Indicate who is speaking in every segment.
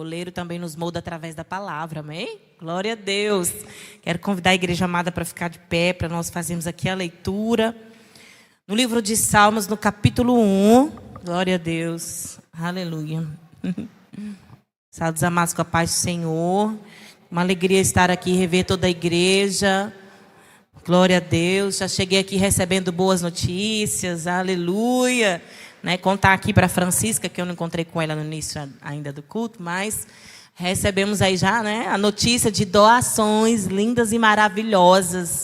Speaker 1: oleiro também nos molda através da palavra, amém? Glória a Deus. Quero convidar a igreja amada para ficar de pé, para nós fazermos aqui a leitura. No livro de Salmos, no capítulo 1. Glória a Deus. Aleluia. Saúdos amados com a paz do Senhor. Uma alegria estar aqui e rever toda a igreja. Glória a Deus. Já cheguei aqui recebendo boas notícias. Aleluia. Contar aqui para a Francisca, que eu não encontrei com ela no início ainda do culto, mas recebemos aí já a notícia de doações lindas e maravilhosas,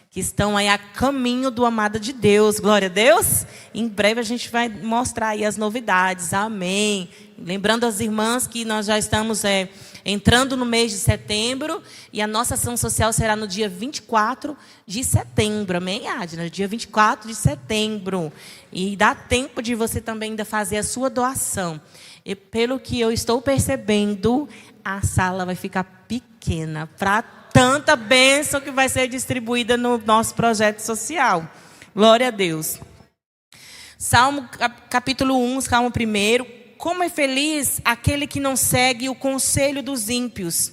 Speaker 1: que estão aí a caminho do amado de Deus. Glória a Deus. Em breve a gente vai mostrar aí as novidades. Amém. Lembrando as irmãs que nós já estamos entrando no mês de setembro e a nossa ação social será no dia 24 de setembro. Amém, Adna? Dia 24 de setembro. E dá tempo de você também ainda fazer a sua doação. E pelo que eu estou percebendo, a sala vai ficar pequena para tanta bênção que vai ser distribuída no nosso projeto social. Glória a Deus. Salmo capítulo 1, Salmo 1. Como é feliz aquele que não segue o conselho dos ímpios,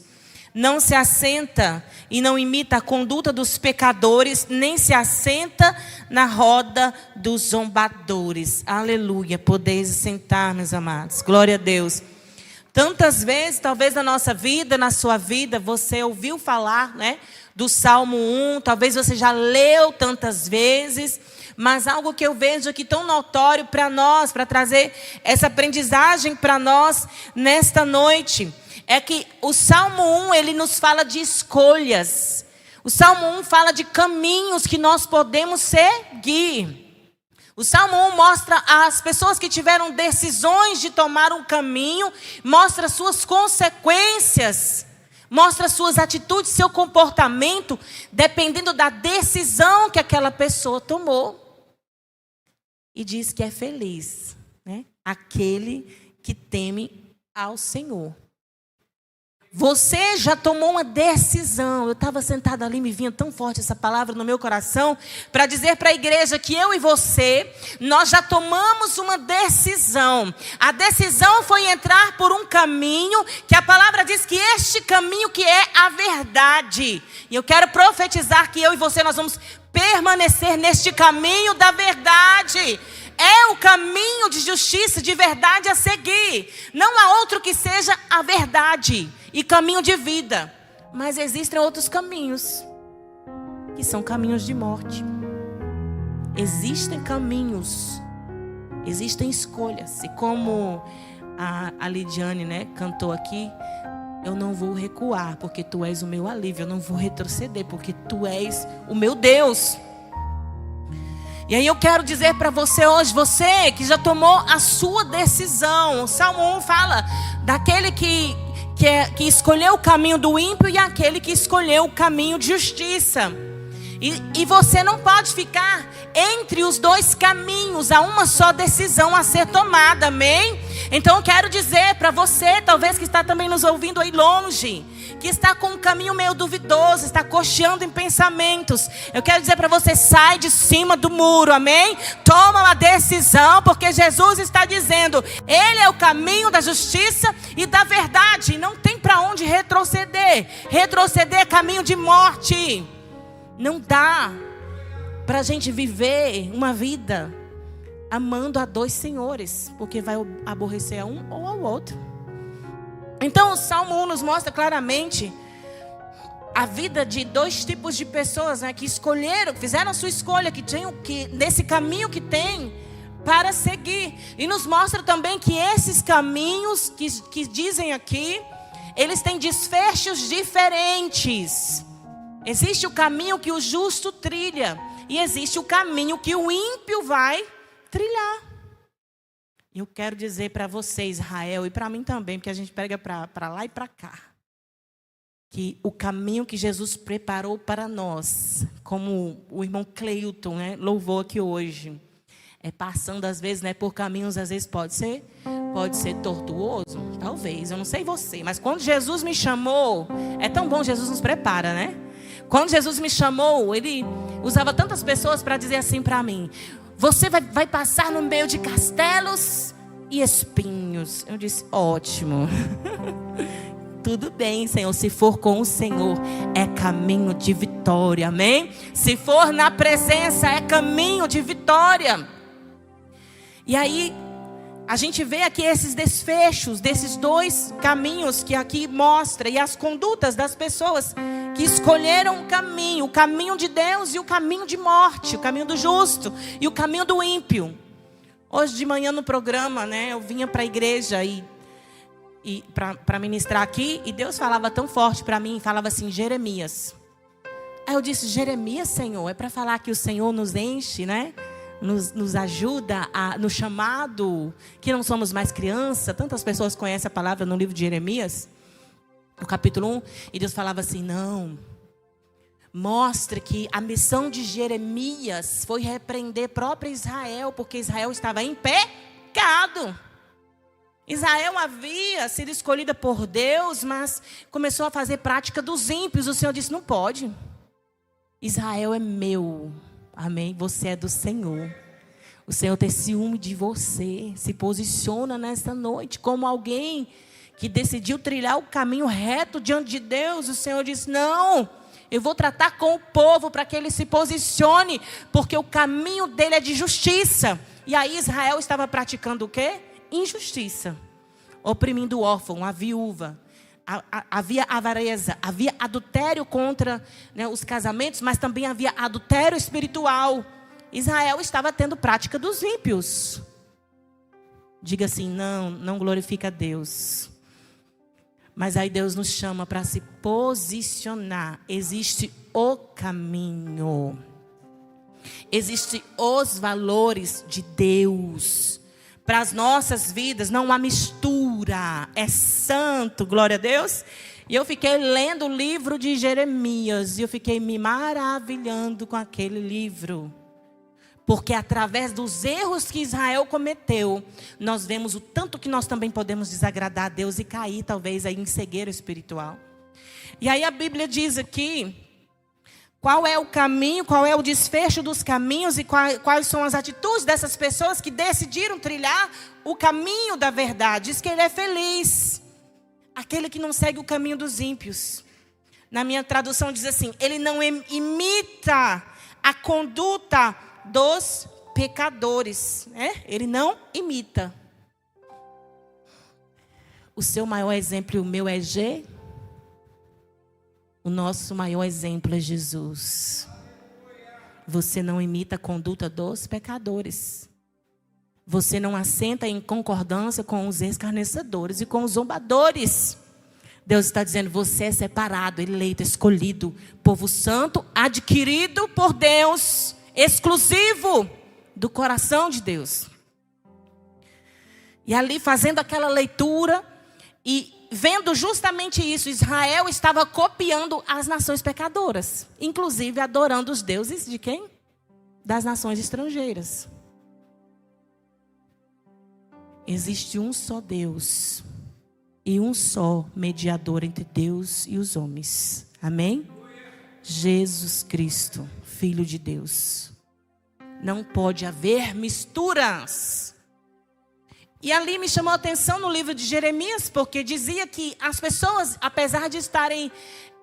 Speaker 1: não se assenta e não imita a conduta dos pecadores, nem se assenta na roda dos zombadores. Aleluia. Podeis sentar, meus amados. Glória a Deus. Tantas vezes, talvez na nossa vida, na sua vida, você ouviu falar, do Salmo 1, talvez você já leu tantas vezes, mas algo que eu vejo aqui tão notório para nós, para trazer essa aprendizagem para nós nesta noite, é que o Salmo 1, ele nos fala de escolhas. O Salmo 1 fala de caminhos que nós podemos seguir. O Salmo 1 mostra as pessoas que tiveram decisões de tomar um caminho, mostra suas consequências, mostra suas atitudes, seu comportamento, dependendo da decisão que aquela pessoa tomou. E diz que é feliz, aquele que teme ao Senhor. Você já tomou uma decisão. Eu estava sentada ali, me vinha tão forte essa palavra no meu coração, para dizer para a igreja que eu e você, nós já tomamos uma decisão. A decisão foi entrar por um caminho, que a palavra diz que este caminho que é a verdade. E eu quero profetizar que eu e você, nós vamos permanecer neste caminho da verdade. É o caminho de justiça, de verdade a seguir. Não há outro que seja a verdade e caminho de vida. Mas existem outros caminhos, que são caminhos de morte. Existem caminhos, existem escolhas. E como a Lidiane cantou aqui, eu não vou recuar, porque tu és o meu alívio. Eu não vou retroceder, porque tu és o meu Deus. E aí eu quero dizer para você hoje, você que já tomou a sua decisão. O Salmo 1 fala daquele que escolheu o caminho do ímpio e aquele que escolheu o caminho de justiça. E você não pode ficar entre os dois caminhos. Há uma só decisão a ser tomada, amém? Então eu quero dizer para você, talvez que está também nos ouvindo aí longe, que está com um caminho meio duvidoso, está cocheando em pensamentos, eu quero dizer para você, sai de cima do muro, amém? Toma uma decisão, porque Jesus está dizendo, Ele é o caminho da justiça e da verdade, e não tem para onde retroceder. Retroceder é caminho de morte. Não dá para a gente viver uma vida amando a dois senhores, porque vai aborrecer a um ou ao outro. Então o Salmo 1 nos mostra claramente a vida de dois tipos de pessoas, que escolheram, que fizeram a sua escolha, que nesse caminho que tem para seguir. E nos mostra também que esses caminhos que dizem aqui, eles têm desfechos diferentes. Existe o caminho que o justo trilha e existe o caminho que o ímpio vai trilhar. Eu quero dizer para você, Israel, e para mim também, porque a gente pega para lá e para cá, que o caminho que Jesus preparou para nós, como o irmão Cleuton louvou aqui hoje, passando às vezes por caminhos, às vezes pode ser tortuoso, talvez, eu não sei você, mas quando Jesus me chamou, é tão bom, Jesus nos prepara, Quando Jesus me chamou, Ele usava tantas pessoas para dizer assim para mim, você vai passar no meio de castelos e espinhos. Eu disse, ótimo. Tudo bem, Senhor, se for com o Senhor, é caminho de vitória, amém? Se for na presença, é caminho de vitória. E aí, a gente vê aqui esses desfechos desses dois caminhos que aqui mostra, e as condutas das pessoas que escolheram o caminho de Deus e o caminho de morte, o caminho do justo e o caminho do ímpio. Hoje de manhã no programa, né, eu vinha para a igreja e para ministrar aqui, e Deus falava tão forte para mim, falava assim, Jeremias. Aí eu disse, Jeremias, Senhor, é para falar que o Senhor nos enche, né? Nos ajuda no chamado, que não somos mais criança. Tantas pessoas conhecem a palavra no livro de Jeremias, no capítulo 1, e Deus falava assim, não, mostra que a missão de Jeremias foi repreender próprio Israel, porque Israel estava em pecado. Israel havia sido escolhida por Deus, mas começou a fazer prática dos ímpios. O Senhor disse, não pode. Israel é meu. Amém? Você é do Senhor. O Senhor tem ciúme de você. Se posiciona nesta noite como alguém que decidiu trilhar o caminho reto diante de Deus. O Senhor disse, não, eu vou tratar com o povo para que ele se posicione, porque o caminho dele é de justiça. E aí Israel estava praticando o quê? Injustiça, oprimindo o órfão, a viúva. Havia avareza, havia adultério contra, né, os casamentos, mas também havia adultério espiritual. Israel estava tendo prática dos ímpios. Diga assim, não glorifica a Deus. Mas aí Deus nos chama para se posicionar. Existe o caminho. Existem os valores de Deus. Para as nossas vidas não há mistura, é santo, glória a Deus. E eu fiquei lendo o livro de Jeremias, e eu fiquei me maravilhando com aquele livro. Porque através dos erros que Israel cometeu, nós vemos o tanto que nós também podemos desagradar a Deus e cair talvez aí em cegueira espiritual. E aí a Bíblia diz aqui, qual é o caminho, qual é o desfecho dos caminhos e quais são as atitudes dessas pessoas que decidiram trilhar o caminho da verdade. Diz que ele é feliz, aquele que não segue o caminho dos ímpios. Na minha tradução diz assim, ele não imita a conduta dos pecadores, né? Ele não imita. O seu maior exemplo e o meu é G. O nosso maior exemplo é Jesus. Você não imita a conduta dos pecadores. Você não assenta em concordância com os escarnecedores e com os zombadores. Deus está dizendo, você é separado, eleito, escolhido, povo santo, adquirido por Deus, exclusivo do coração de Deus. E ali fazendo aquela leitura e vendo justamente isso, Israel estava copiando as nações pecadoras, inclusive adorando os deuses de quem? Das nações estrangeiras. Existe um só Deus e um só mediador entre Deus e os homens. Amém? Jesus Cristo, Filho de Deus. Não pode haver misturas. E ali me chamou a atenção no livro de Jeremias, porque dizia que as pessoas, apesar de estarem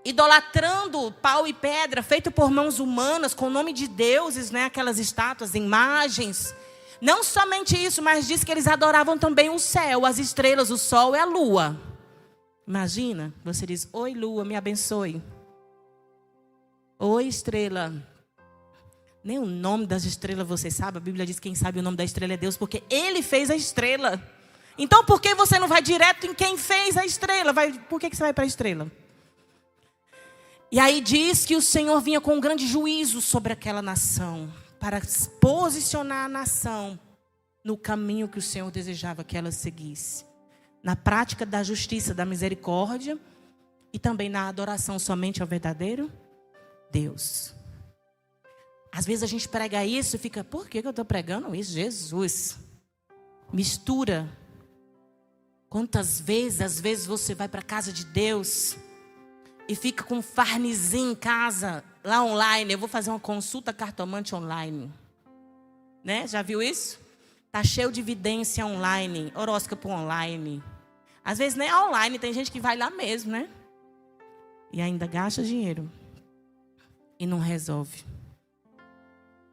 Speaker 1: idolatrando pau e pedra, feito por mãos humanas, com o nome de deuses, né, aquelas estátuas, imagens, não somente isso, mas diz que eles adoravam também o céu, as estrelas, o sol e a lua. Imagina, você diz, oi lua, me abençoe. Oi estrela. Nem o nome das estrelas você sabe. A Bíblia diz que quem sabe o nome da estrela é Deus, porque Ele fez a estrela. Então por que você não vai direto em quem fez a estrela? Por que você vai para a estrela? E aí diz que o Senhor vinha com um grande juízo sobre aquela nação, para posicionar a nação no caminho que o Senhor desejava que ela seguisse. Na prática da justiça, da misericórdia e também na adoração somente ao verdadeiro Deus. Às vezes a gente prega isso e fica, por que eu estou pregando isso? Jesus. Mistura. Quantas vezes, às vezes você vai para a casa de Deus e fica com um farnezinho em casa, lá online. Eu vou fazer uma consulta cartomante online. Né? Já viu isso? Tá cheio de evidência online, horóscopo online. Às vezes nem é online, tem gente que vai lá mesmo, né? E ainda gasta dinheiro. E não resolve.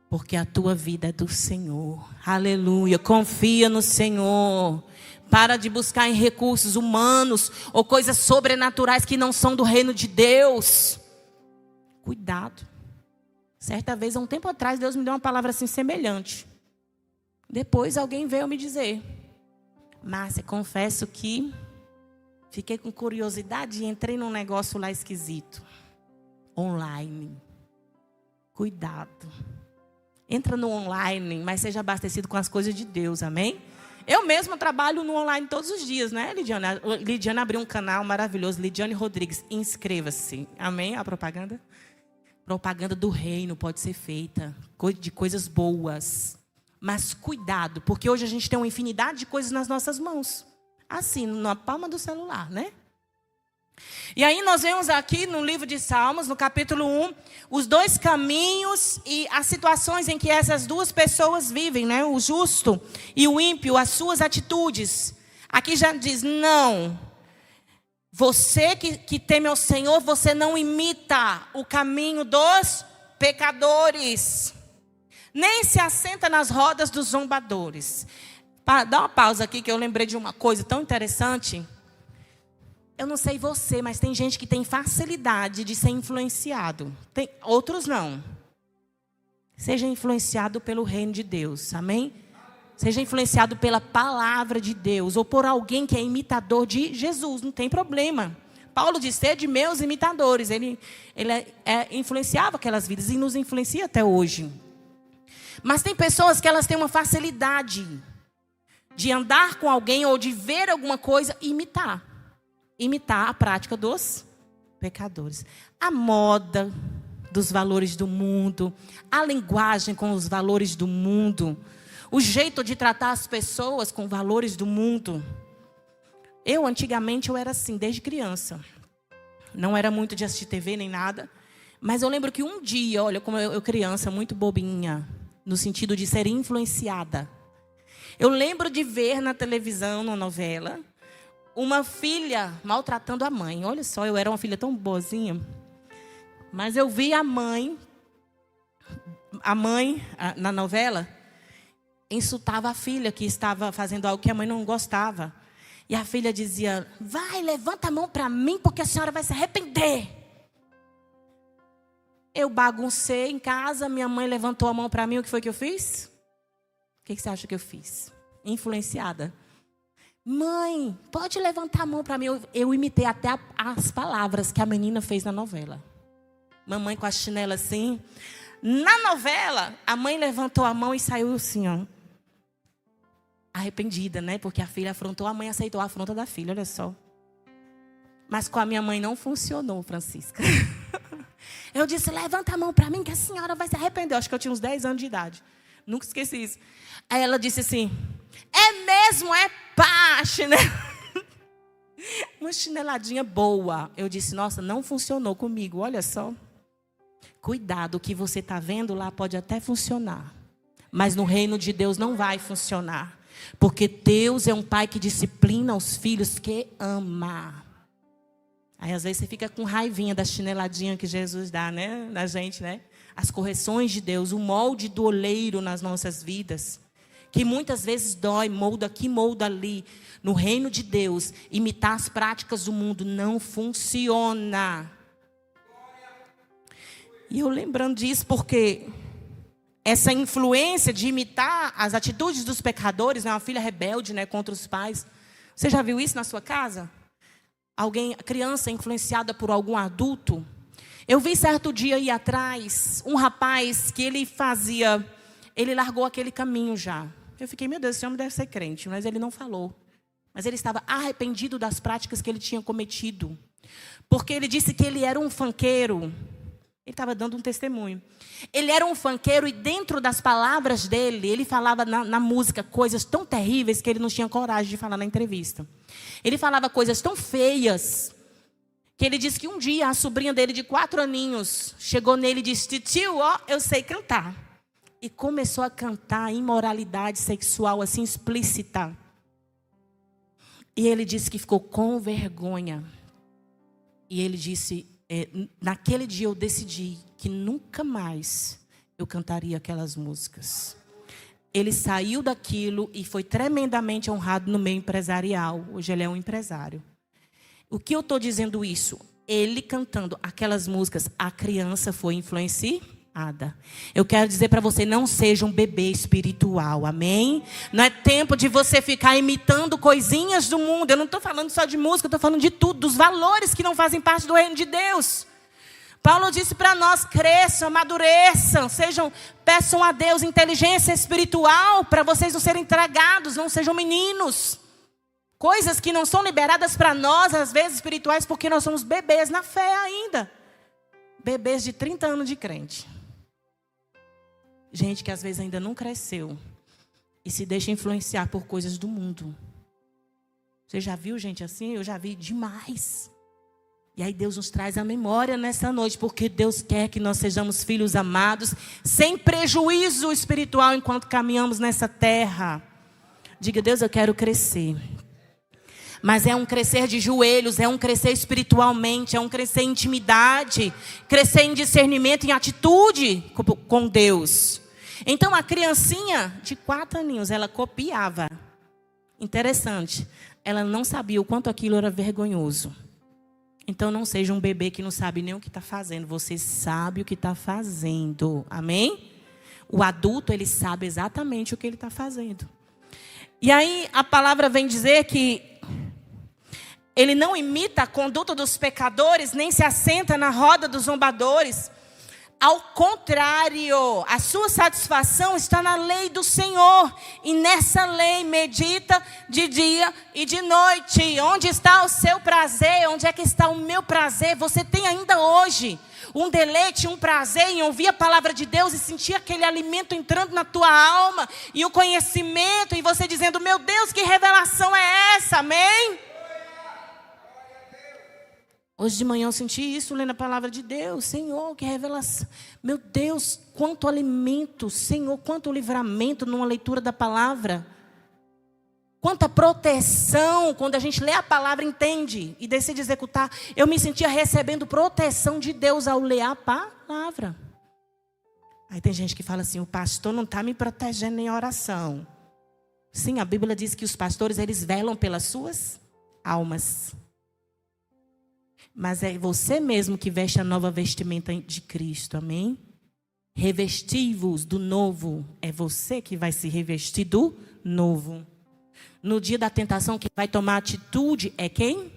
Speaker 1: Porque a tua vida é do Senhor. Aleluia. Confia no Senhor. Para de buscar em recursos humanos ou coisas sobrenaturais que não são do reino de Deus. Cuidado. Certa vez, há um tempo atrás, Deus me deu uma palavra assim semelhante. Depois alguém veio me dizer: Márcia, confesso que fiquei com curiosidade e entrei num negócio lá esquisito. Online. Cuidado. Entra no online, mas seja abastecido com as coisas de Deus, amém? Eu mesma trabalho no online todos os dias, né, Lidiane? Lidiane abriu um canal maravilhoso, Lidiane Rodrigues. Inscreva-se, amém? A propaganda? Propaganda do reino pode ser feita, de coisas boas. Mas cuidado, porque hoje a gente tem uma infinidade de coisas nas nossas mãos. Assim, na palma do celular, né? E aí nós vemos aqui no livro de Salmos, no capítulo 1, os dois caminhos e as situações em que essas duas pessoas vivem, né? O justo e o ímpio, as suas atitudes. Aqui já diz, não. Você que teme ao Senhor, você não imita o caminho dos pecadores. Nem se assenta nas rodas dos zombadores. Dá uma pausa aqui que eu lembrei de uma coisa tão interessante. Eu não sei você, mas tem gente que tem facilidade de ser influenciado. Outros não. Seja influenciado pelo reino de Deus, amém? Seja influenciado pela palavra de Deus ou por alguém que é imitador de Jesus, não tem problema. Paulo diz, sede meus imitadores. Ele influenciava aquelas vidas e nos influencia até hoje. Mas tem pessoas que elas têm uma facilidade de andar com alguém ou de ver alguma coisa e imitar. Imitar a prática dos pecadores. A moda dos valores do mundo, a linguagem com os valores do mundo, o jeito de tratar as pessoas com valores do mundo. Antigamente, eu era assim, desde criança. Não era muito de assistir TV nem nada. Mas eu lembro que um dia, olha como eu criança, muito bobinha, no sentido de ser influenciada. Eu lembro de ver na televisão, numa novela, uma filha maltratando a mãe. Olha só, eu era uma filha tão boazinha. Mas eu vi a mãe na novela, insultava a filha que estava fazendo algo que a mãe não gostava. E a filha dizia, vai, levanta a mão para mim, porque a senhora vai se arrepender. Eu baguncei em casa, minha mãe levantou a mão para mim, o que foi que eu fiz? O que você acha que eu fiz? Influenciada. Mãe, pode levantar a mão para mim. Eu imitei até as palavras que a menina fez na novela. Mamãe com a chinela assim. Na novela, a mãe levantou a mão e saiu assim, ó. Arrependida, né? Porque a filha afrontou, a mãe aceitou a afronta da filha, olha só. Mas com a minha mãe não funcionou, Francisca. Eu disse, levanta a mão para mim que a senhora vai se arrepender. Eu acho que eu tinha uns 10 anos de idade. Nunca esqueci isso. Aí ela disse assim, é mesmo, é pá, chinela. Uma chineladinha boa. Eu disse, nossa, não funcionou comigo, olha só. Cuidado, o que você está vendo lá pode até funcionar. Mas no reino de Deus não vai funcionar. Porque Deus é um pai que disciplina os filhos que ama. Aí às vezes você fica com raivinha da chineladinha que Jesus dá, né? Na gente, né? As correções de Deus, o molde do oleiro nas nossas vidas. Que muitas vezes dói, molda aqui, molda ali. No reino de Deus, imitar as práticas do mundo não funciona. E eu lembrando disso porque essa influência de imitar as atitudes dos pecadores, né? Uma filha rebelde, né? Contra os pais. Você já viu isso na sua casa? Criança influenciada por algum adulto? Eu vi certo dia aí atrás, um rapaz que ele largou aquele caminho já. Eu fiquei, meu Deus, esse homem deve ser crente, mas ele não falou. Mas ele estava arrependido das práticas que ele tinha cometido. Porque ele disse que ele era um funkeiro. Ele estava dando um testemunho. Ele era um funkeiro e dentro das palavras dele, ele falava na música coisas tão terríveis que ele não tinha coragem de falar na entrevista. Ele falava coisas tão feias que ele disse que um dia a sobrinha dele de 4 aninhos chegou nele e disse, tio, ó, eu sei cantar. e começou a cantar imoralidade sexual assim explícita. E ele disse que ficou com vergonha. E ele disse, naquele dia eu decidi que nunca mais eu cantaria aquelas músicas. Ele saiu daquilo e foi tremendamente honrado no meio empresarial. Hoje ele é um empresário. O que eu estou dizendo isso? Ele cantando aquelas músicas, a criança foi influenciada. Eu quero dizer para você, não seja um bebê espiritual, amém? Não é tempo de você ficar imitando coisinhas do mundo. Eu não estou falando só de música, eu estou falando de tudo, dos valores que não fazem parte do reino de Deus. Paulo disse para nós, cresçam, amadureçam, peçam a Deus inteligência espiritual para vocês não serem tragados, não sejam meninos. Coisas que não são liberadas para nós, às vezes espirituais, porque nós somos bebês na fé ainda. Bebês de 30 anos de crente. Gente que às vezes ainda não cresceu e se deixa influenciar por coisas do mundo. Você já viu gente assim? Eu já vi demais. E aí Deus nos traz a memória nessa noite, porque Deus quer que nós sejamos filhos amados, sem prejuízo espiritual enquanto caminhamos nessa terra. Diga, Deus, eu quero crescer. Mas é um crescer de joelhos, é um crescer espiritualmente, é um crescer em intimidade, crescer em discernimento, em atitude com Deus. Então a criancinha de 4 aninhos, ela copiava. Interessante, ela não sabia o quanto aquilo era vergonhoso. Então não seja um bebê que não sabe nem o que está fazendo. Você sabe o que está fazendo. Amém? O adulto, ele sabe exatamente o que ele está fazendo. E aí a palavra vem dizer que ele não imita a conduta dos pecadores, nem se assenta na roda dos zombadores. Ao contrário, a sua satisfação está na lei do Senhor. E nessa lei medita de dia e de noite. Onde está o seu prazer? Onde é que está o meu prazer? Você tem ainda hoje um deleite, um prazer em ouvir a palavra de Deus e sentir aquele alimento entrando na tua alma. E o conhecimento, e você dizendo, meu Deus, que revelação é essa? Amém? Hoje de manhã eu senti isso lendo a palavra de Deus. Senhor, que revelação. Meu Deus, quanto alimento. Senhor, quanto livramento numa leitura da palavra. Quanta proteção. Quando a gente lê a palavra, entende e decide executar. Eu me sentia recebendo proteção de Deus ao ler a palavra. Aí tem gente que fala assim, o pastor não está me protegendo em oração. Sim, a Bíblia diz que os pastores, eles velam pelas suas almas. Mas é você mesmo que veste a nova vestimenta de Cristo, amém? Revesti-vos do novo. É você que vai se revestir do novo. No dia da tentação, quem vai tomar atitude é quem?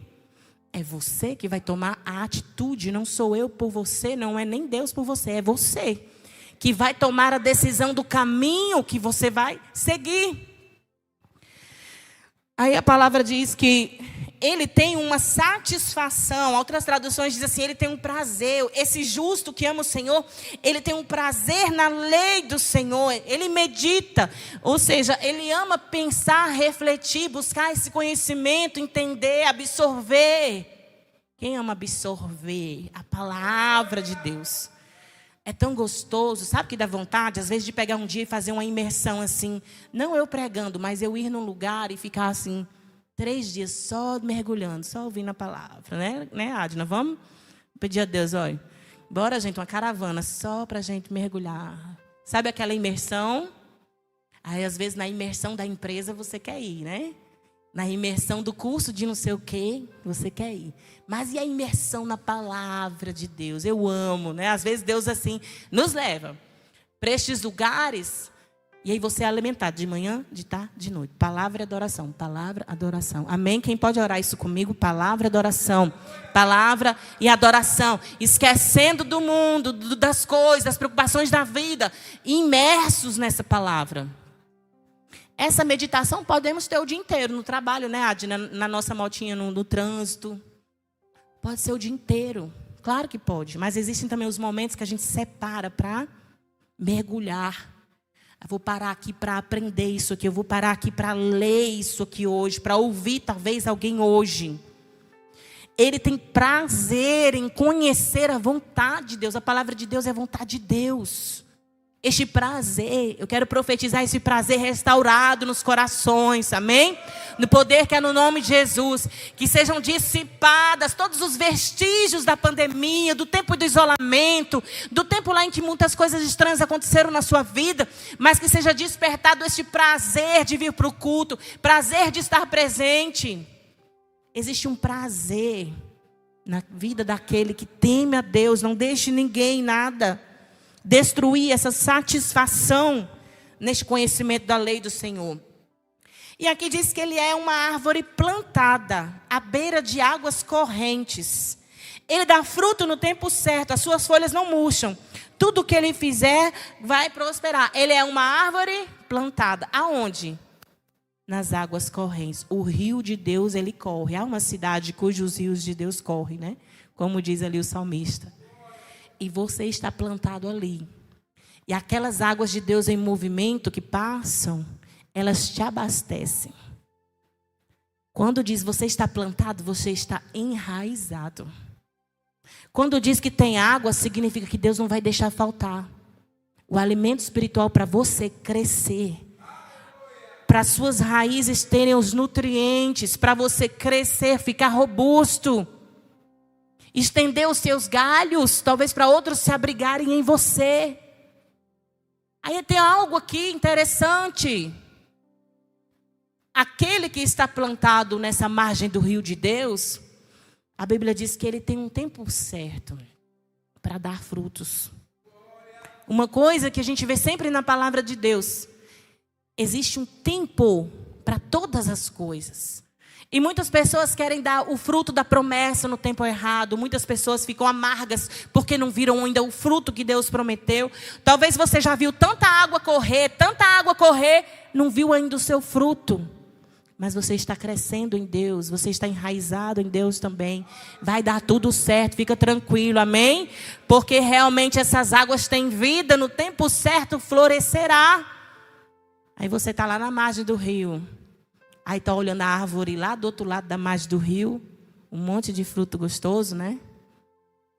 Speaker 1: É você que vai tomar a atitude. Não sou eu por você, não é nem Deus por você. É você que vai tomar a decisão do caminho que você vai seguir. Aí a palavra diz que ele tem uma satisfação. Outras traduções dizem assim, ele tem um prazer. Esse justo que ama o Senhor, ele tem um prazer na lei do Senhor. Ele medita, ou seja, ele ama pensar, refletir, buscar esse conhecimento, entender, absorver. Quem ama absorver a palavra de Deus? É tão gostoso, sabe que dá vontade, às vezes, de pegar um dia e fazer uma imersão assim. Não eu pregando, mas eu ir num lugar e ficar assim, 3 dias só mergulhando, só ouvindo a palavra, né, Adna? Vamos pedir a Deus, olha. Bora, gente, uma caravana só para a gente mergulhar. Sabe aquela imersão? Aí, às vezes, na imersão da empresa você quer ir, né? Na imersão do curso de não sei o quê, você quer ir. Mas e a imersão na palavra de Deus? Eu amo, né? Às vezes Deus assim nos leva para estes lugares. E aí você é alimentado de manhã, de tarde, de noite. Palavra e adoração. Palavra, adoração. Amém? Quem pode orar isso comigo? Palavra e adoração. Palavra e adoração. Esquecendo do mundo, das coisas, das preocupações da vida. Imersos nessa palavra. Essa meditação podemos ter o dia inteiro no trabalho, né, Adna? Na nossa motinha, no trânsito. Pode ser o dia inteiro. Claro que pode. Mas existem também os momentos que a gente separa para mergulhar. Eu vou parar aqui para aprender isso aqui. Eu vou parar aqui para ler isso aqui hoje. Para ouvir talvez alguém hoje. Ele tem prazer em conhecer a vontade de Deus. A palavra de Deus é a vontade de Deus. este prazer, eu quero profetizar esse prazer restaurado nos corações, amém? No poder que é no nome de Jesus, que sejam dissipadas todos os vestígios da pandemia, do tempo do isolamento, do tempo lá em que muitas coisas estranhas aconteceram na sua vida, mas que seja despertado este prazer de vir para o culto, prazer de estar presente. Existe um prazer na vida daquele que teme a Deus. Não deixe ninguém, nada, destruir essa satisfação neste conhecimento da lei do Senhor. E aqui diz que ele é uma árvore plantada à beira de águas correntes. Ele dá fruto no tempo certo, as suas folhas não murcham. Tudo que ele fizer vai prosperar. Ele é uma árvore plantada. Aonde? Nas águas correntes. O rio de Deus, ele corre. Há uma cidade cujos rios de Deus correm, né? Como diz ali o salmista. E você está plantado ali. E aquelas águas de Deus em movimento que passam, elas te abastecem. Quando diz você está plantado, você está enraizado. Quando diz que tem água, significa que Deus não vai deixar faltar. O alimento espiritual para você crescer, para suas raízes terem os nutrientes, para você crescer, ficar robusto, estender os seus galhos, talvez para outros se abrigarem em você. Aí tem algo aqui interessante. Aquele que está plantado nessa margem do rio de Deus, a Bíblia diz que ele tem um tempo certo para dar frutos. Uma coisa que a gente vê sempre na palavra de Deus: existe um tempo para todas as coisas. E muitas pessoas querem dar o fruto da promessa no tempo errado. Muitas pessoas ficam amargas porque não viram ainda o fruto que Deus prometeu. Talvez você já viu tanta água correr, não viu ainda o seu fruto. Mas você está crescendo em Deus, você está enraizado em Deus também. Vai dar tudo certo, fica tranquilo, amém? Porque realmente essas águas têm vida, no tempo certo florescerá. Aí você está lá na margem do rio. Aí está olhando a árvore lá do outro lado da margem do rio. Um monte de fruto gostoso, né?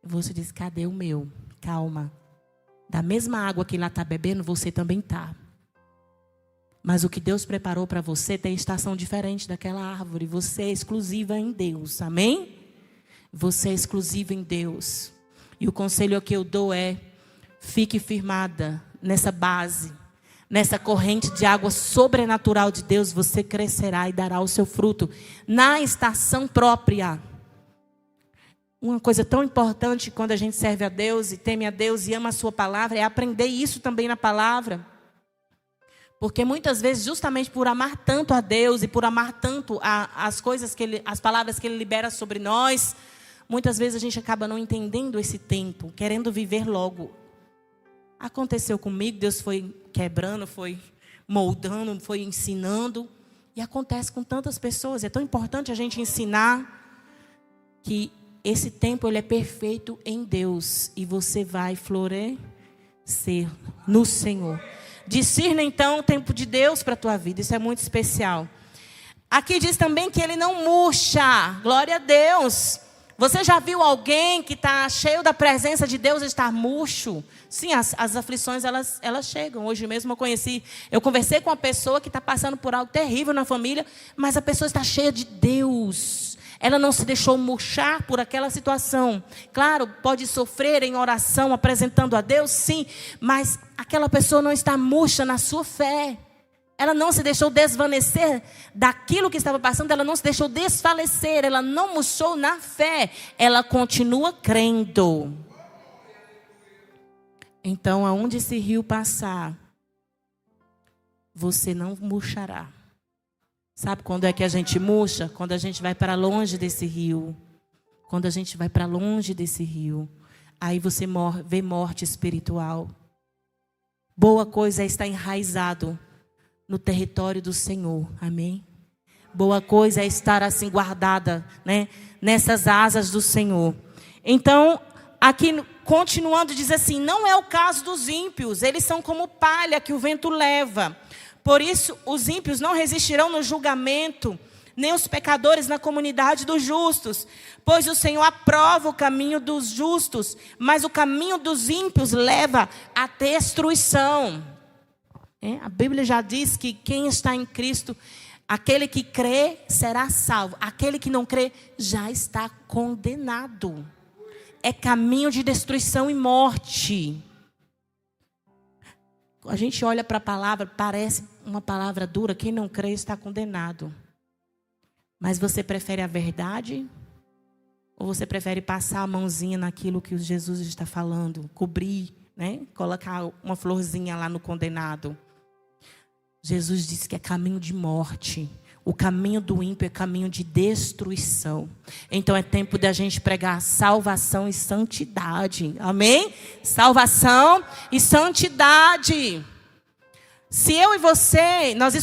Speaker 1: E você diz, cadê o meu? Calma. Da mesma água que lá está bebendo, você também está. Mas o que Deus preparou para você tem estação diferente daquela árvore. Você é exclusiva em Deus, amém? Você é exclusiva em Deus. E o conselho que eu dou é: fique firmada nessa base, nessa corrente de água sobrenatural de Deus. Você crescerá e dará o seu fruto na estação própria. Uma coisa tão importante quando a gente serve a Deus e teme a Deus e ama a sua palavra é aprender isso também na palavra. Porque muitas vezes, justamente por amar tanto a Deus e por amar tanto as coisas as palavras que Ele libera sobre nós, muitas vezes a gente acaba não entendendo esse tempo, querendo viver logo. Aconteceu comigo, Deus foi quebrando, foi moldando, foi ensinando. E acontece com tantas pessoas. É tão importante a gente ensinar que esse tempo ele é perfeito em Deus. E você vai florescer no Senhor. Discirna então o tempo de Deus para a tua vida. Isso é muito especial. Aqui diz também que ele não murcha. Glória a Deus. Você já viu alguém que está cheio da presença de Deus estar murcho? Sim, as aflições elas chegam. Hoje mesmo eu conversei com uma pessoa que está passando por algo terrível na família, mas a pessoa está cheia de Deus. Ela não se deixou murchar por aquela situação. Claro, pode sofrer em oração, apresentando a Deus, sim. Mas aquela pessoa não está murcha na sua fé. Ela não se deixou desvanecer daquilo que estava passando. Ela não se deixou desfalecer. Ela não murchou na fé. Ela continua crendo. Então, aonde esse rio passar, você não murchará. Sabe quando é que a gente murcha? Quando a gente vai para longe desse rio. Quando a gente vai para longe desse rio. Aí você vê morte espiritual. Boa coisa é estar enraizado no território do Senhor. Amém? Boa coisa é estar assim guardada, né, nessas asas do Senhor. Então, aqui continuando diz assim: não é o caso dos ímpios. Eles são como palha que o vento leva. Por isso, os ímpios não resistirão no julgamento, nem os pecadores na comunidade dos justos. Pois o Senhor aprova o caminho dos justos, mas o caminho dos ímpios leva à destruição. A Bíblia já diz que quem está em Cristo, aquele que crê será salvo. Aquele que não crê já está condenado. É caminho de destruição e morte. A gente olha para a palavra, parece uma palavra dura. Quem não crê está condenado. Mas você prefere a verdade? Ou você prefere passar a mãozinha naquilo que Jesus está falando? Cobrir, né? Colocar uma florzinha lá no condenado. Jesus disse que é caminho de morte. O caminho do ímpio é caminho de destruição. Então é tempo de a gente pregar salvação e santidade. Amém? Salvação e santidade. Se eu e você, nós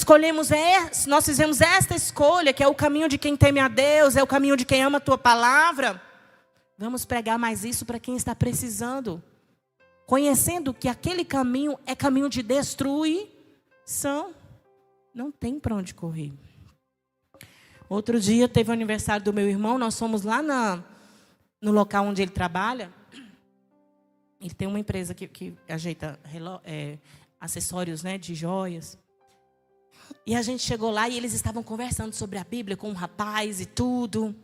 Speaker 1: fizemos esta escolha, que é o caminho de quem teme a Deus, é o caminho de quem ama a tua palavra, vamos pregar mais isso para quem está precisando. Conhecendo que aquele caminho é caminho de destruição. Não tem para onde correr. Outro dia teve o aniversário do meu irmão. Nós fomos lá no local onde ele trabalha. Ele tem uma empresa que ajeita acessórios, né, de joias. E a gente chegou lá e eles estavam conversando sobre a Bíblia com um rapaz e tudo.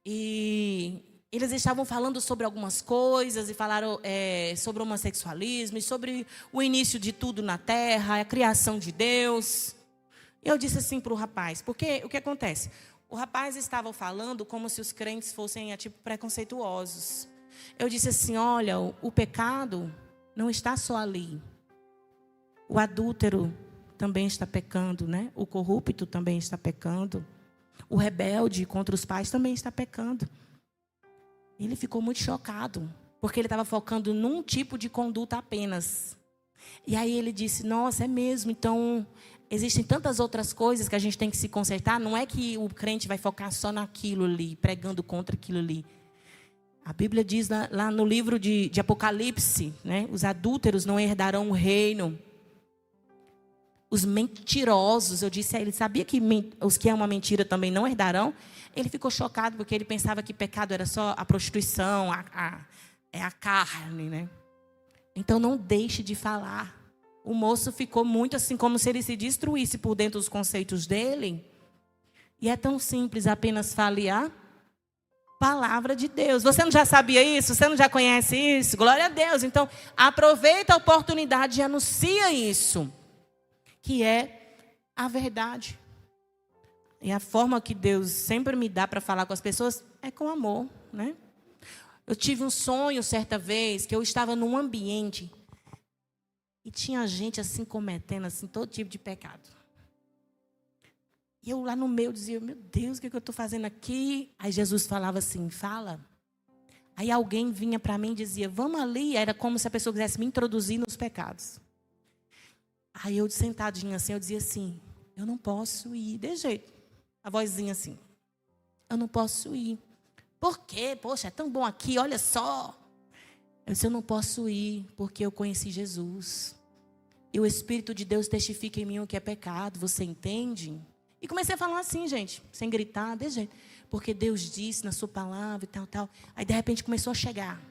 Speaker 1: E eles estavam falando sobre algumas coisas e falaram sobre o homossexualismo e sobre o início de tudo na terra, a criação de Deus. Eu disse assim para o rapaz, porque o que acontece? O rapaz estava falando como se os crentes fossem preconceituosos. Eu disse assim, olha, o pecado não está só ali. O adúltero também está pecando, né? O corrupto também está pecando. O rebelde contra os pais também está pecando. Ele ficou muito chocado, porque ele estava focando num tipo de conduta apenas. E aí ele disse, nossa, é mesmo, então existem tantas outras coisas que a gente tem que se consertar. Não é que o crente vai focar só naquilo ali, pregando contra aquilo ali. A Bíblia diz lá no livro de Apocalipse, né? Os adúlteros não herdarão o reino. Os mentirosos, eu disse a ele, sabia que os que amam a mentira também não herdarão? Ele ficou chocado porque ele pensava que pecado era só a prostituição, a carne, né? Então não deixe de falar. O moço ficou muito assim, como se ele se destruísse por dentro dos conceitos dele. E é tão simples, apenas fale a palavra de Deus. Você não já sabia isso? Você não já conhece isso? Glória a Deus. Então, aproveita a oportunidade e anuncia isso, que é a verdade. E a forma que Deus sempre me dá para falar com as pessoas é com amor, né? Eu tive um sonho certa vez que eu estava num ambiente e tinha gente assim cometendo assim todo tipo de pecado. E eu lá no meio dizia, meu Deus, o que eu estou fazendo aqui? Aí Jesus falava assim, fala. Aí alguém vinha para mim e dizia, vamos ali. Era como se a pessoa quisesse me introduzir nos pecados. Aí eu sentadinha assim, eu dizia assim, eu não posso ir. De jeito, a vozinha assim, eu não posso ir. Por quê? Poxa, é tão bom aqui, olha só. Eu disse, eu não posso ir, porque eu conheci Jesus. E o Espírito de Deus testifica em mim o que é pecado, você entende? E comecei a falar assim, gente, sem gritar, desse jeito. Porque Deus disse na sua palavra e tal, tal. Aí, de repente, começou a chegar.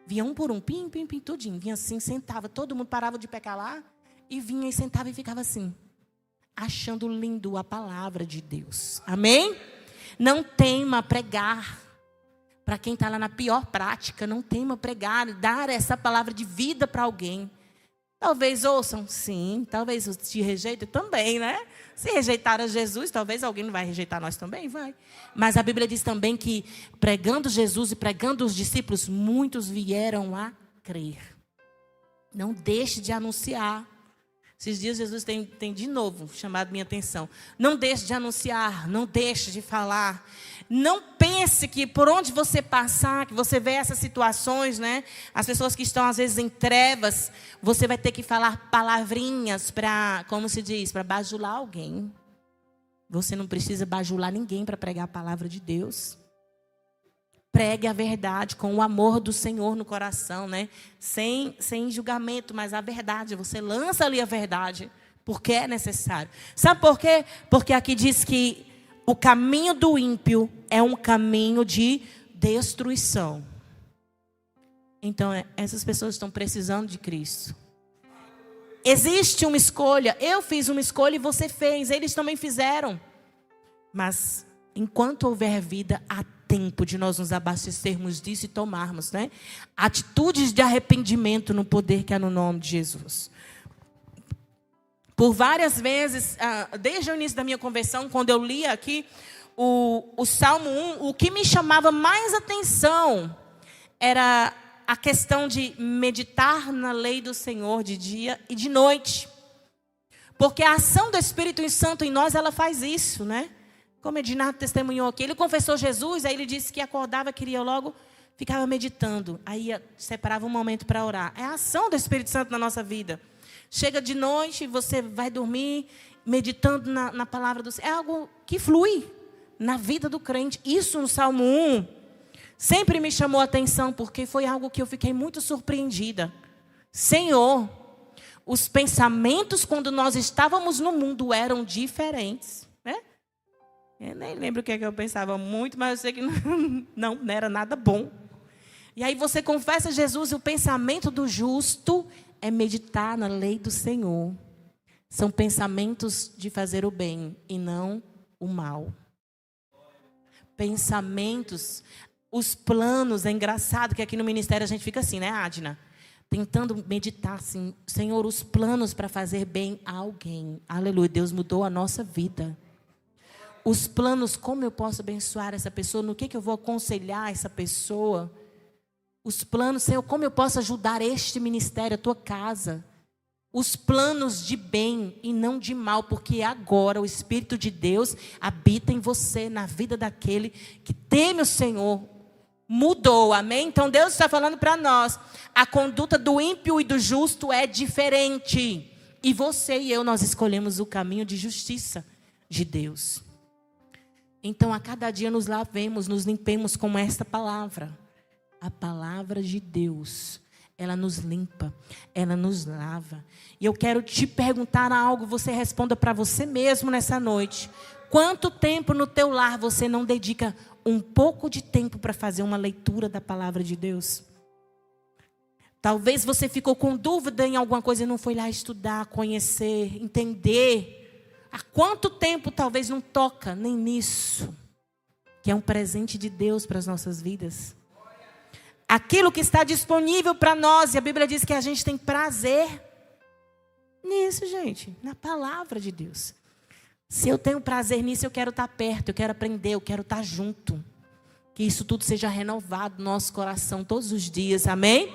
Speaker 1: Vinha um por um, pim, pim, pim, tudinho. Vinha assim, sentava, todo mundo parava de pecar lá. E vinha e sentava e ficava assim, achando lindo a palavra de Deus. Amém? Não tema pregar. Para quem está lá na pior prática, não tema pregar, dar essa palavra de vida para alguém. Talvez ouçam, sim. Talvez te rejeitem também, né? Se rejeitar a Jesus, talvez alguém não vai rejeitar nós também, vai. Mas a Bíblia diz também que pregando Jesus e pregando os discípulos, muitos vieram a crer. Não deixe de anunciar. Esses dias Jesus tem de novo chamado minha atenção. Não deixe de anunciar, não deixe de falar. Não pense que por onde você passar, que você vê essas situações, né? As pessoas que estão às vezes em trevas, você vai ter que falar palavrinhas para, como se diz, para bajular alguém. Você não precisa bajular ninguém para pregar a palavra de Deus. Pregue a verdade com o amor do Senhor no coração, né? Sem julgamento, mas a verdade. Você lança ali a verdade, porque é necessário. Sabe por quê? Porque aqui diz que o caminho do ímpio é um caminho de destruição. Então, essas pessoas estão precisando de Cristo. Existe uma escolha. Eu fiz uma escolha e você fez. Eles também fizeram. Mas, enquanto houver vida, há tempo de nós nos abastecermos disso e tomarmos, né, atitudes de arrependimento no poder que há no nome de Jesus. Por várias vezes, desde o início da minha conversão, quando eu lia aqui o Salmo 1, o que me chamava mais atenção era a questão de meditar na lei do Senhor de dia e de noite. Porque a ação do Espírito Santo em nós, ela faz isso, né? Como Edinardo testemunhou aqui, ele confessou Jesus, aí ele disse que acordava, queria logo, ficava meditando. Aí separava um momento para orar. É a ação do Espírito Santo na nossa vida. Chega de noite, você vai dormir meditando na palavra do Senhor. É algo que flui na vida do crente. Isso no Salmo 1 sempre me chamou a atenção, porque foi algo que eu fiquei muito surpreendida. Senhor, os pensamentos quando nós estávamos no mundo eram diferentes, né? Eu nem lembro o que é que eu pensava muito, mas eu sei que não era nada bom. E aí você confessa Jesus e o pensamento do justo é meditar na lei do Senhor. São pensamentos de fazer o bem e não o mal. Pensamentos, os planos, é engraçado que aqui no ministério a gente fica assim, né, Adna? Tentando meditar assim, Senhor, os planos para fazer bem a alguém. Aleluia, Deus mudou a nossa vida. Os planos, como eu posso abençoar essa pessoa, no que eu vou aconselhar essa pessoa. Os planos, Senhor, como eu posso ajudar este ministério, a tua casa. Os planos de bem e não de mal, porque agora o Espírito de Deus habita em você, na vida daquele que teme o Senhor. Mudou, amém? Então Deus está falando para nós, a conduta do ímpio e do justo é diferente. E você e eu, nós escolhemos o caminho de justiça de Deus. Então a cada dia nos lavemos, nos limpemos com esta palavra. A palavra de Deus, ela nos limpa, ela nos lava. E eu quero te perguntar algo, você responda para você mesmo nessa noite. Quanto tempo no teu lar você não dedica um pouco de tempo para fazer uma leitura da palavra de Deus? Talvez você ficou com dúvida em alguma coisa e não foi lá estudar, conhecer, entender. Há quanto tempo talvez não toca nem nisso, que é um presente de Deus para as nossas vidas. Aquilo que está disponível para nós, e a Bíblia diz que a gente tem prazer nisso, gente, na palavra de Deus. Se eu tenho prazer nisso, eu quero estar perto, eu quero aprender, eu quero estar junto. Que isso tudo seja renovado no nosso coração todos os dias, amém?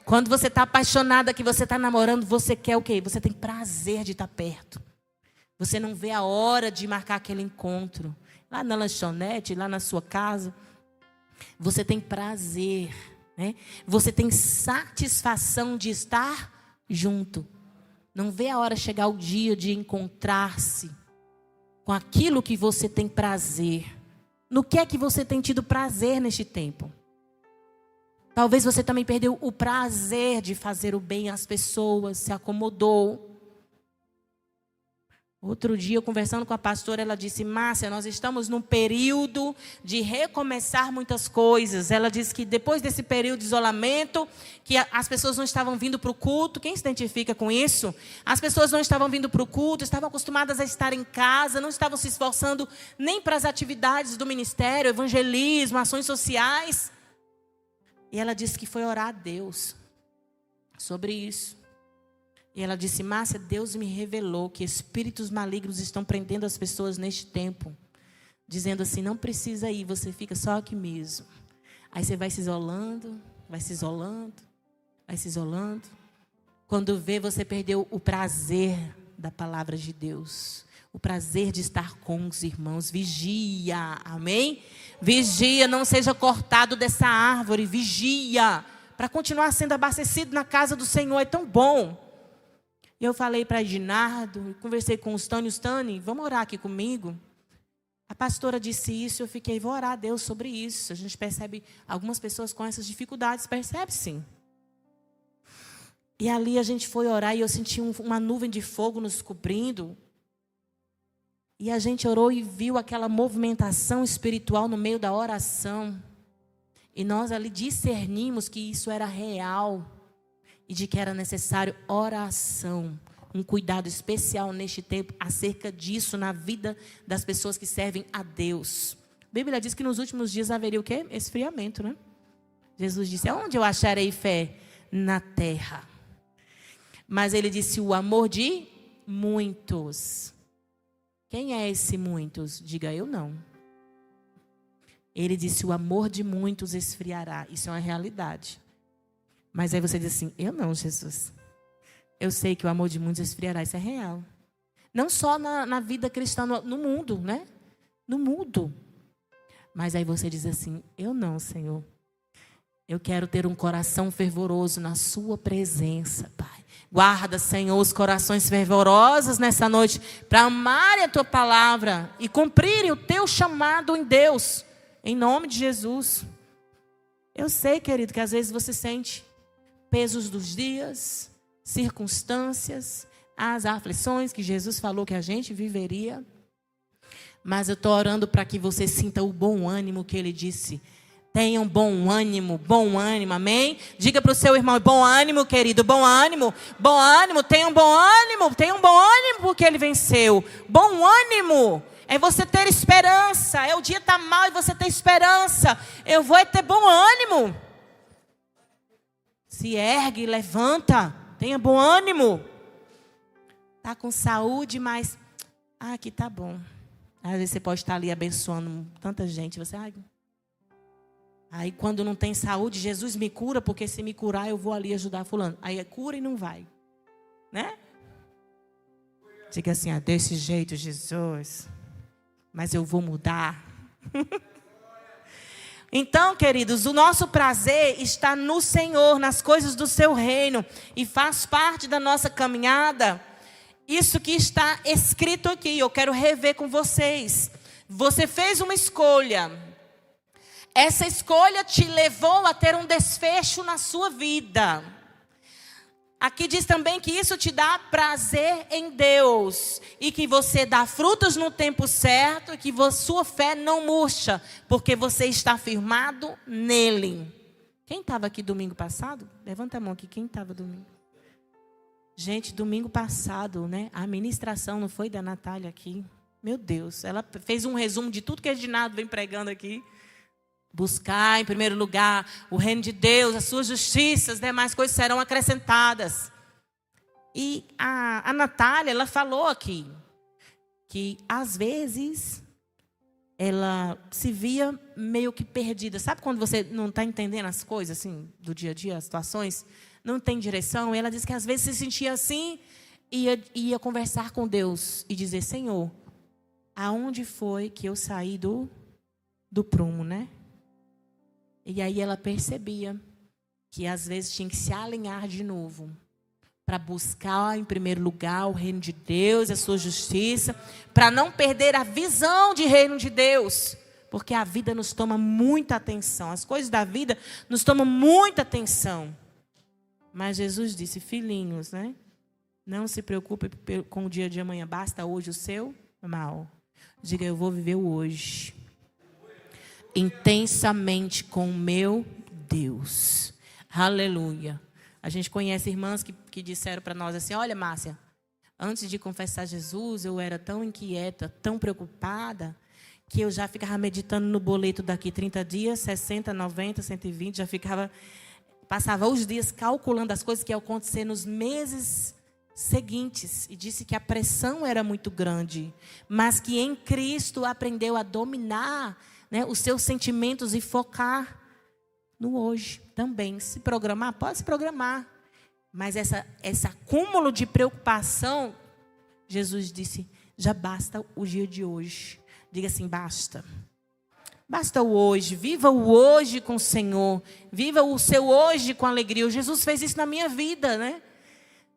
Speaker 1: Quando você está apaixonada, que você está namorando, você quer o quê? Você tem prazer de estar perto. Você não vê a hora de marcar aquele encontro. Lá na lanchonete, lá na sua casa. Você tem prazer, né? Você tem satisfação de estar junto. Não vê a hora chegar o dia de encontrar-se com aquilo que você tem prazer. No que é que você tem tido prazer neste tempo? Talvez você também perdeu o prazer de fazer o bem às pessoas, se acomodou. Outro dia, eu conversando com a pastora, ela disse, Márcia, nós estamos num período de recomeçar muitas coisas. Ela disse que depois desse período de isolamento, que as pessoas não estavam vindo para o culto. Quem se identifica com isso? As pessoas não estavam vindo para o culto, estavam acostumadas a estar em casa, não estavam se esforçando nem para as atividades do ministério, evangelismo, ações sociais. E ela disse que foi orar a Deus sobre isso. E ela disse, Márcia, Deus me revelou que espíritos malignos estão prendendo as pessoas neste tempo. Dizendo assim, não precisa ir, você fica só aqui mesmo. Aí você vai se isolando, vai se isolando, vai se isolando. Quando vê, você perdeu o prazer da palavra de Deus. O prazer de estar com os irmãos. Vigia, amém? Vigia, não seja cortado dessa árvore. Vigia, para continuar sendo abastecido na casa do Senhor. É tão bom. Eu falei para Edinardo, conversei com os Tânia, vamos orar aqui comigo? A pastora disse isso, eu fiquei, vou orar a Deus sobre isso. A gente percebe, algumas pessoas com essas dificuldades, percebe sim. E ali a gente foi orar e eu senti uma nuvem de fogo nos cobrindo. E a gente orou e viu aquela movimentação espiritual no meio da oração. E nós ali discernimos que isso era real e de que era necessário oração. Um cuidado especial neste tempo acerca disso na vida das pessoas que servem a Deus. A Bíblia diz que nos últimos dias haveria o quê? Esfriamento, né? Jesus disse, aonde eu acharei fé? Na terra. Mas ele disse, o amor de muitos. Quem é esse muitos? Diga eu não. Ele disse, o amor de muitos esfriará. Isso é uma realidade. Mas aí você diz assim, eu não, Jesus. Eu sei que o amor de muitos esfriará. Isso é real. Não só na vida cristã, no mundo, né? No mundo. Mas aí você diz assim, eu não, Senhor. Eu quero ter um coração fervoroso na sua presença, Pai. Guarda, Senhor, os corações fervorosos nessa noite para amarem a tua palavra e cumprirem o teu chamado em Deus, em nome de Jesus. Eu sei, querido, que às vezes você sente pesos dos dias, circunstâncias, as aflições que Jesus falou que a gente viveria. Mas eu estou orando para que você sinta o bom ânimo que Ele disse. Tenham bom ânimo, amém? Diga para o seu irmão, bom ânimo, querido, bom ânimo, tenham bom ânimo, porque ele venceu. Bom ânimo é você ter esperança, o dia está mal e você ter esperança. Eu vou ter bom ânimo. Se ergue, levanta, tenha bom ânimo. Está com saúde, mas aqui tá bom. Às vezes você pode estar ali abençoando tanta gente, você... Aí quando não tem saúde, Jesus me cura, porque se me curar eu vou ali ajudar fulano. Aí é cura e não vai. Né? Diga assim, desse jeito, Jesus. Mas eu vou mudar. Então, queridos, o nosso prazer está no Senhor, nas coisas do seu reino. E faz parte da nossa caminhada. Isso que está escrito aqui, eu quero rever com vocês. Você fez uma escolha. Essa escolha te levou a ter um desfecho na sua vida. Aqui diz também que isso te dá prazer em Deus. E que você dá frutos no tempo certo. E que sua fé não murcha. Porque você está firmado nele. Quem estava aqui domingo passado? Levanta a mão aqui, quem estava domingo? Gente, domingo passado, né? A ministração não foi da Natália aqui. Meu Deus, ela fez um resumo de tudo que a Edinaldo vem pregando aqui. Buscar em primeiro lugar o reino de Deus, a sua justiça, as demais coisas serão acrescentadas. E a Natália, ela falou aqui que às vezes ela se via meio que perdida. Sabe quando você não está entendendo as coisas assim, do dia a dia, as situações, não tem direção? E ela disse que às vezes se sentia assim e ia conversar com Deus e dizer, Senhor, aonde foi que eu saí do prumo, né? E aí ela percebia que às vezes tinha que se alinhar de novo para buscar em primeiro lugar o reino de Deus, a sua justiça, para não perder a visão de reino de Deus, porque a vida nos toma muita atenção, as coisas da vida nos tomam muita atenção. Mas Jesus disse, filhinhos, né? Não se preocupe com o dia de amanhã, basta hoje o seu mal. Diga, eu vou viver o hoje. Intensamente com o meu Deus. Aleluia. A gente conhece irmãs que disseram para nós assim, olha, Márcia, antes de confessar Jesus, eu era tão inquieta, tão preocupada, que eu já ficava meditando no boleto daqui 30 dias, 60, 90, 120, passava os dias calculando as coisas que iam acontecer nos meses seguintes. E disse que a pressão era muito grande, mas que em Cristo aprendeu a dominar, né, os seus sentimentos e focar no hoje também. Se programar, pode se programar. Mas esse acúmulo de preocupação, Jesus disse, já basta o dia de hoje. Diga assim, basta. Basta o hoje. Viva o hoje com o Senhor. Viva o seu hoje com alegria. O Jesus fez isso na minha vida, né?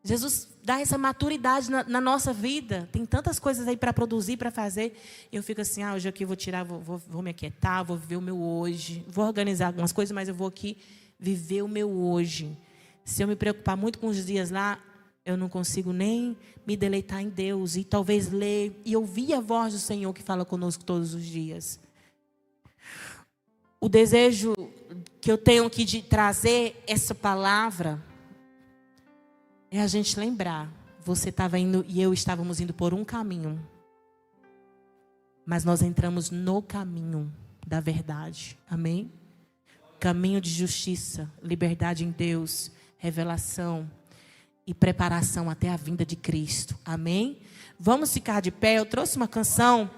Speaker 1: Jesus dá essa maturidade na nossa vida. Tem tantas coisas aí para produzir, para fazer. Eu fico assim, hoje aqui eu vou tirar, vou me aquietar, vou viver o meu hoje. Vou organizar algumas coisas, mas eu vou aqui viver o meu hoje. Se eu me preocupar muito com os dias lá, eu não consigo nem me deleitar em Deus e talvez ler e ouvir a voz do Senhor que fala conosco todos os dias. O desejo que eu tenho aqui de trazer essa palavra é a gente lembrar. Você estava indo e eu estávamos indo por um caminho. Mas nós entramos no caminho da verdade. Amém? Caminho de justiça, liberdade em Deus, revelação e preparação até a vinda de Cristo. Amém? Vamos ficar de pé. Eu trouxe uma canção.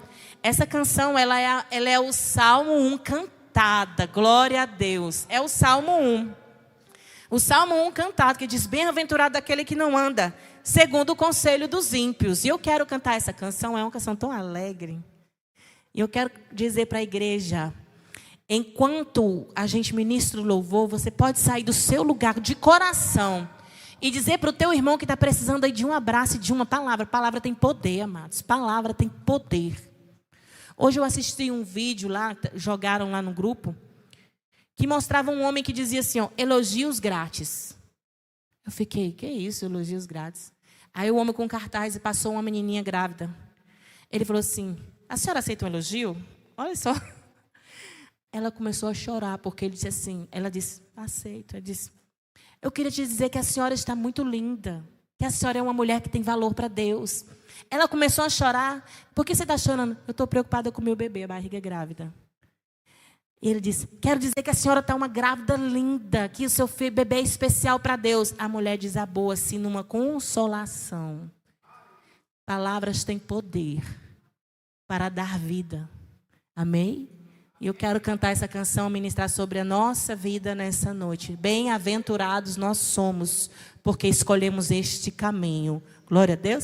Speaker 1: Essa canção, ela é o Salmo 1 cantada. Glória a Deus. É o Salmo 1. O Salmo 1 cantado, que diz: bem-aventurado aquele que não anda segundo o conselho dos ímpios. E eu quero cantar essa canção. É uma canção tão alegre. E eu quero dizer para a igreja, enquanto a gente ministra o louvor, você pode sair do seu lugar de coração e dizer para o teu irmão que está precisando aí de um abraço e de uma palavra. Palavra tem poder, amados. Palavra tem poder. Hoje eu assisti um vídeo lá, jogaram lá no grupo, que mostrava um homem que dizia assim, ó, elogios grátis. Eu fiquei, que isso, elogios grátis? Aí o homem com cartaz e passou uma menininha grávida. Ele falou assim, a senhora aceita um elogio? Olha só. Ela começou a chorar, porque ele disse assim, ela disse, aceito. Ele disse, eu queria te dizer que a senhora está muito linda, que a senhora é uma mulher que tem valor para Deus. Ela começou a chorar. Por que você está chorando? Eu estou preocupada com o meu bebê, a barriga grávida. E ele disse, quero dizer que a senhora está uma grávida linda, que o seu bebê é especial para Deus. A mulher desabou assim numa consolação. Palavras têm poder para dar vida. Amém? E eu quero cantar essa canção, ministrar sobre a nossa vida nessa noite. Bem-aventurados nós somos, porque escolhemos este caminho. Glória a Deus.